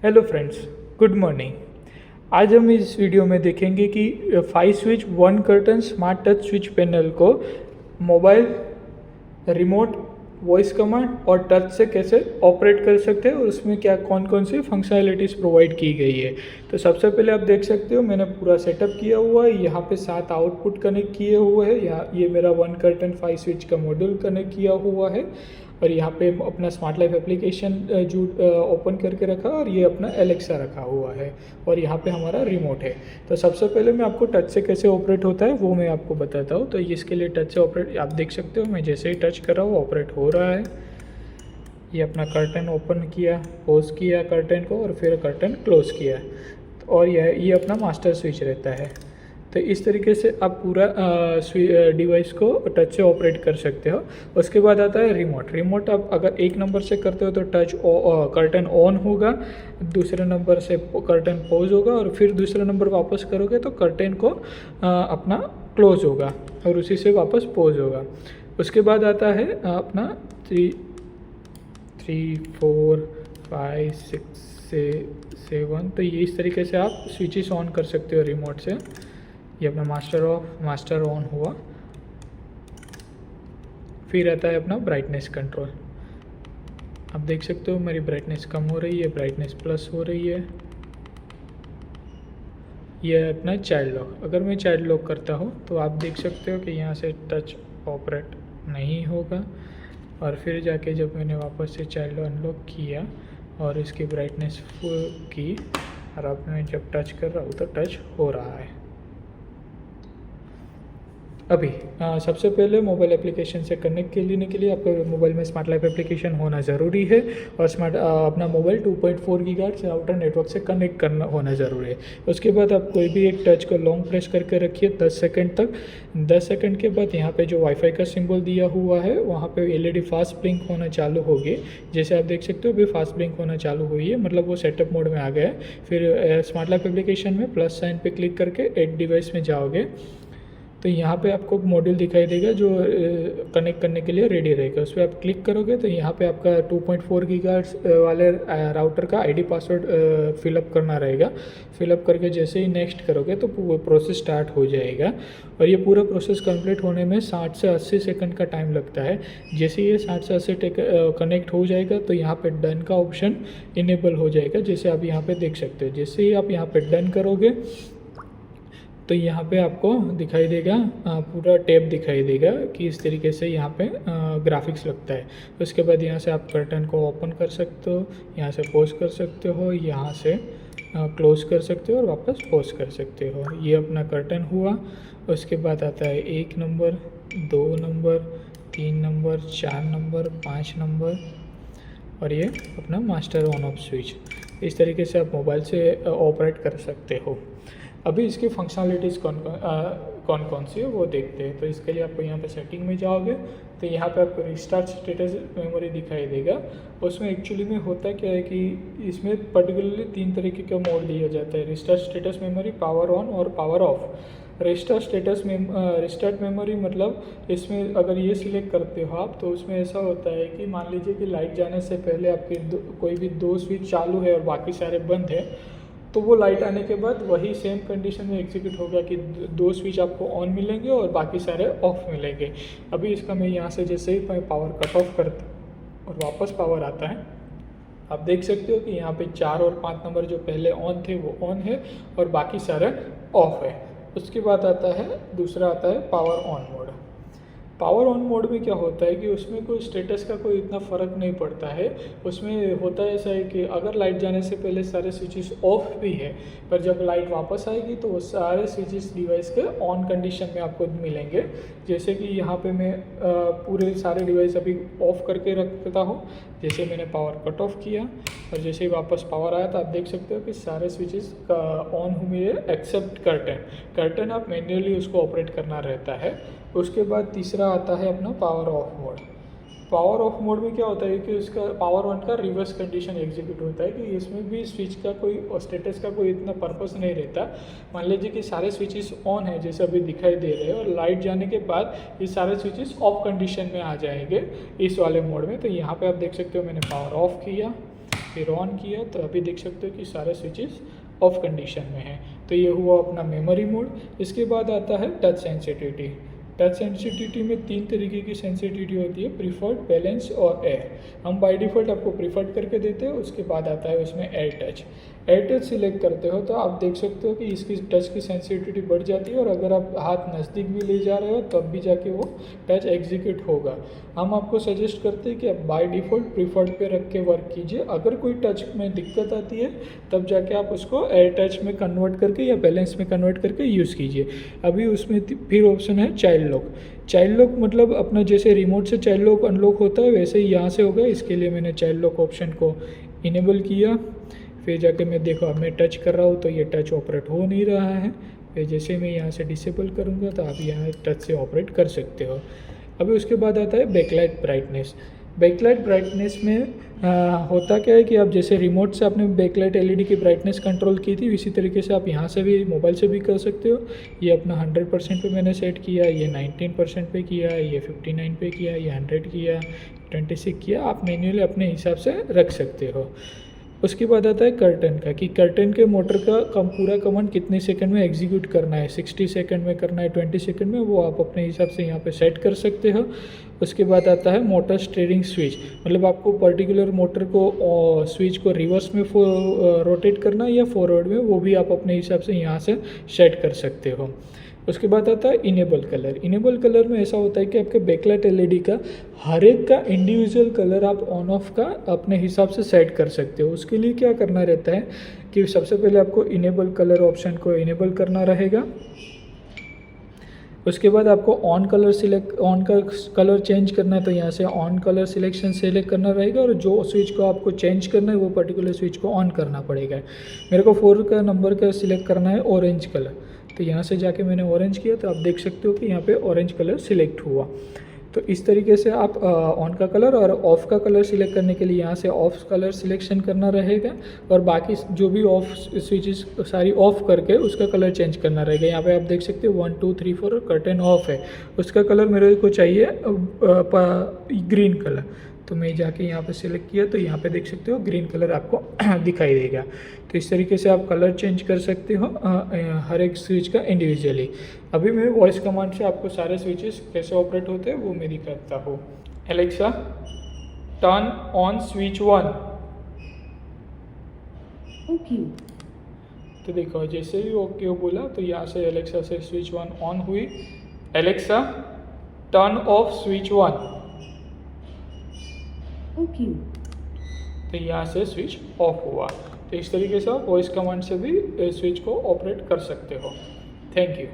Hello friends, good morning. आज हम इस वीडियो में देखेंगे कि 5 switch 1 curtain smart touch switch panel को मोबाइल, रिमोट, वॉइस कमांड और टच से कैसे ऑपरेट कर सकते हैं और उसमें क्या कौन कौन सी फंक्शनैलिटीज़ प्रोवाइड की गई है। तो सबसे पहले आप देख सकते हो मैंने पूरा सेटअप किया हुआ है। यहाँ पे 7 आउटपुट कनेक्ट किए हुए हैं। यहाँ ये मेरा 1 कर्टन 5 स्विच का मॉड्यूल कनेक्ट किया हुआ है और यहाँ पे अपना स्मार्ट लाइफ एप्लीकेशन जो ओपन करके रखा और ये अपना एलेक्सा रखा हुआ है और यहाँ पे हमारा रिमोट है। तो सबसे पहले मैं आपको टच से कैसे ऑपरेट होता है वो मैं आपको बताता हूँ। तो इसके लिए टच से ऑपरेट आप देख सकते हो, मैं जैसे ही टच कर रहा हूँ ऑपरेट हो रहा है। ये अपना कर्टन ओपन किया, पॉज किया कर्टन को और फिर कर्टन क्लोज किया और ये अपना मास्टर स्विच रहता है। तो इस तरीके से आप पूरा डिवाइस को टच से ऑपरेट कर सकते हो। उसके बाद आता है रिमोट आप अगर 1 नंबर से करते हो तो टच कर्टन ऑन होगा, दूसरे नंबर से कर्टन पॉज होगा और फिर दूसरा नंबर वापस करोगे तो कर्टन को अपना क्लोज होगा और उसी से वापस पॉज होगा। उसके बाद आता है अपना 3, 4, 5, 6, 7। तो ये इस तरीके से आप स्विचेस ऑन कर सकते हो रिमोट से। ये अपना मास्टर ऑफ, मास्टर ऑन हुआ। फिर आता है अपना ब्राइटनेस कंट्रोल। आप देख सकते हो मेरी ब्राइटनेस कम हो रही है, ब्राइटनेस प्लस हो रही है। ये है अपना चाइल्ड लॉक। अगर मैं चाइल्ड लॉक करता हूँ तो आप देख सकते हो कि यहाँ से टच ऑपरेट नहीं होगा और फिर जाके जब मैंने वापस से चाइल्ड अनलॉक किया और इसकी ब्राइटनेस फुल की और अब मैं जब टच कर रहा हूँ तो टच हो रहा है। अभी सबसे पहले मोबाइल एप्लीकेशन से कनेक्ट करने के लिए आपके मोबाइल में स्मार्ट लाइफ एप्लीकेशन होना ज़रूरी है और अपना मोबाइल 2.4 गीगाहर्ट्ज़ राउटर नेटवर्क से कनेक्ट करना होना ज़रूरी है। उसके बाद आप कोई भी एक टच को लॉन्ग प्रेस करके रखिए 10 सेकंड तक। 10 सेकंड के बाद यहाँ पे जो वाईफाई का सिंबल दिया हुआ है वहाँ पे एलईडी फास्ट ब्लिंक होना चालू होगी। जैसे आप देख सकते हो अभी फास्ट ब्लिंक होना चालू हुई है, मतलब वो सेटअप मोड में आ गया है। फिर स्मार्ट लाइफ एप्लीकेशन में प्लस साइन पे क्लिक करके ऐड डिवाइस में जाओगे तो यहाँ पे आपको मॉड्यूल दिखाई देगा जो कनेक्ट करने के लिए रेडी रहेगा। उस पर आप क्लिक करोगे तो यहाँ पे आपका 2.4 गीगाहर्ट्ज़ वाले राउटर का आईडी पासवर्ड फिलअप करना रहेगा। फिलअप करके जैसे ही नेक्स्ट करोगे तो प्रोसेस स्टार्ट हो जाएगा और ये पूरा प्रोसेस कंप्लीट होने में 60 से 80 सेकंड का टाइम लगता है। जैसे ये 60 से 80 कनेक्ट हो जाएगा तो यहाँ पे डन का ऑप्शन इनेबल हो जाएगा, जैसे आप यहाँ पे देख सकते हो। जैसे ही आप यहाँ पे डन करोगे तो यहाँ पे आपको दिखाई देगा पूरा टैब दिखाई देगा कि इस तरीके से यहाँ पे ग्राफिक्स लगता है। उसके बाद यहाँ से आप कर्टन को ओपन कर सकते हो, यहाँ से पॉज कर सकते हो, यहाँ से क्लोज कर सकते हो और वापस पॉज कर सकते हो। ये अपना कर्टन हुआ। उसके बाद आता है 1 number, 2 number, 3 number, 4 number, 5 number और ये अपना मास्टर ऑन ऑफ स्विच। इस तरीके से आप मोबाइल से ऑपरेट कर सकते हो। अभी इसकी फंक्शनलिटीज़ कौन कौन सी है वो देखते हैं। तो इसके लिए आपको यहाँ पे सेटिंग में जाओगे तो यहाँ पे आपको रिस्टार्ट स्टेटस मेमोरी दिखाई देगा। उसमें एक्चुअली में होता क्या है कि इसमें पर्टिकुलरली 3 तरीके का मोड दिया जाता है, restart status memory, power on और पावर ऑफ। रिस्टार्ट मेमोरी मतलब इसमें अगर ये सिलेक्ट करते हो आप तो उसमें ऐसा होता है कि मान लीजिए कि लाइट जाने से पहले आपके कोई भी 2 स्विच चालू है और बाकी सारे बंद है तो वो लाइट आने के बाद वही सेम कंडीशन में एग्जीक्यूट होगा कि 2 स्विच आपको ऑन मिलेंगे और बाकी सारे ऑफ मिलेंगे। अभी इसका मैं यहाँ से जैसे ही पावर कट ऑफ करता और वापस पावर आता है, आप देख सकते हो कि यहाँ पे 4 और 5 नंबर जो पहले ऑन थे वो ऑन है और बाकी सारे ऑफ है। उसके बाद आता है दूसरा आता है power on mode. Power on mode में क्या होता है कि उसमें कोई स्टेटस का कोई इतना फ़र्क नहीं पड़ता है। उसमें होता है ऐसा है कि अगर लाइट जाने से पहले सारे स्विचेस ऑफ भी है पर जब लाइट वापस आएगी तो वो सारे स्विचेस डिवाइस के ऑन कंडीशन में आपको मिलेंगे। जैसे कि यहाँ पे मैं पूरे सारे डिवाइस अभी ऑफ करके रखता हूँ। जैसे मैंने पावर कट ऑफ किया और जैसे ही वापस पावर आया तो आप देख सकते हो कि सारे स्विचेस ऑन हुए एक्सेप्ट कर्टन आप मैन्युअली उसको ऑपरेट करना रहता है। उसके बाद तीसरा आता है अपना power of mode. Power of mode में क्या होता है कि उसका पावर ऑन का रिवर्स कंडीशन एग्जीक्यूट होता है कि इसमें भी स्विच का कोई स्टेटस का कोई इतना पर्पस नहीं रहता। मान लीजिए कि सारे स्विचेस ऑन है जैसे अभी दिखाई दे रहे हैं और लाइट जाने के बाद ये सारे स्विचेस ऑफ कंडीशन में आ जाएंगे इस वाले मोड में। तो यहाँ पे आप देख सकते हो मैंने पावर ऑफ किया फिर ऑन किया तो अभी देख सकते हो कि सारे स्विचेस ऑफ कंडीशन में है। तो ये हुआ अपना मेमोरी मोड। इसके बाद आता है टच सेंसिटिविटी। टच सेंसिटिविटी में 3 तरीके की सेंसिटिविटी होती है, प्रीफर्ड, बैलेंस और एयर। हम बाय डिफ़ॉल्ट आपको प्रीफर्ड करके देते हैं। उसके बाद आता है उसमें air touch. Air touch select करते हो तो आप देख सकते हो कि इसकी टच की सेंसिटिविटी बढ़ जाती है, और अगर आप हाथ नज़दीक भी ले जा रहे हो तब भी जाके वो टच एग्जीक्यूट होगा। हम आपको सजेस्ट करते हैं कि आप बाय डिफ़ॉल्ट प्रीफर्ड पे रख के वर्क कीजिए। अगर कोई टच में दिक्कत आती है तब जाके आप उसको एयर टच में कन्वर्ट करके या बैलेंस में कन्वर्ट करके यूज़ कीजिए। अभी उसमें फिर ऑप्शन है चाइल्ड लॉक। चाइल्ड लॉक मतलब अपना जैसे रिमोट से चाइल्ड लॉक अनलॉक होता है वैसे ही यहाँ से होगा। इसके लिए मैंने चाइल्ड लॉक ऑप्शन को इनेबल किया। फिर जाके मैं देखो अब मैं टच कर रहा हूँ तो ये टच ऑपरेट हो नहीं रहा है। फिर जैसे मैं यहाँ से डिसेबल करूँगा तो आप यहाँ टच से ऑपरेट कर सकते हो। अभी उसके बाद आता है बैकलाइट ब्राइटनेस। बैकलाइट ब्राइटनेस में होता क्या है कि आप जैसे रिमोट से आपने बैकलाइट एलईडी की ब्राइटनेस कंट्रोल की थी, इसी तरीके से आप यहाँ से भी मोबाइल से भी कर सकते हो। ये अपना 100% पे मैंने सेट किया, ये 19% पे किया, ये 59 पे किया, ये 100 किया, 26 किया। आप मैन्युअली अपने हिसाब से रख सकते हो। उसके बाद आता है कर्टन का, कि कर्टन के मोटर का पूरा कमांड कितने सेकंड में एग्जीक्यूट करना है, 60 सेकंड में करना है, 20 सेकंड में, वो आप अपने हिसाब से यहाँ पे सेट कर सकते हो। उसके बाद आता है मोटर स्टीयरिंग स्विच, मतलब आपको पर्टिकुलर मोटर को स्विच को रिवर्स में रोटेट करना है या फॉरवर्ड में, वो भी आप अपने हिसाब से यहाँ से सेट कर सकते हो। उसके बाद आता है इनेबल कलर। इनेबल कलर में ऐसा होता है कि आपके बैकलाइट एलईडी का हर एक का इंडिविजुअल कलर आप ऑन ऑफ का अपने हिसाब से सेट कर सकते हो। उसके लिए क्या करना रहता है कि सबसे पहले आपको इनेबल कलर ऑप्शन को इनेबल करना रहेगा। उसके बाद आपको ऑन का कलर चेंज करना है तो यहाँ से ऑन कलर सिलेक्शन सेलेक्ट करना रहेगा, और जो स्विच को आपको चेंज करना है वो पर्टिकुलर स्विच को ऑन करना पड़ेगा। मेरे को 4 का नंबर का सिलेक्ट करना है ऑरेंज कलर, तो यहाँ से जाके मैंने ऑरेंज किया तो आप देख सकते हो कि यहाँ पे ऑरेंज कलर सिलेक्ट हुआ। तो इस तरीके से आप ऑन का कलर और ऑफ़ का कलर सिलेक्ट करने के लिए यहाँ से ऑफ कलर सिलेक्शन करना रहेगा, और बाकी जो भी ऑफ स्विचेस सारी ऑफ करके उसका कलर चेंज करना रहेगा। यहाँ पे आप देख सकते हो 1 2 3 4 कर्टेन ऑफ है, उसका कलर मेरे को चाहिए ग्रीन कलर। तो मैं जाके यहाँ पे सिलेक्ट किया तो यहाँ पे देख सकते हो ग्रीन कलर आपको दिखाई देगा। तो इस तरीके से आप कलर चेंज कर सकते हो हर एक स्विच का इंडिविजुअली। अभी मैं वॉइस कमांड से आपको सारे स्विचेस कैसे ऑपरेट होते हैं वो मैं दिखाता हूँ। Alexa turn on switch 1। Okay. तो देखो जैसे ही ओके बोला तो यहाँ से एलेक्सा से स्विच 1 ऑन हुई। Alexa turn off switch 1। Okay. तो यहाँ से स्विच ऑफ हुआ। तो इस तरीके से आप वॉइस कमांड से भी स्विच को ऑपरेट कर सकते हो। Thank you.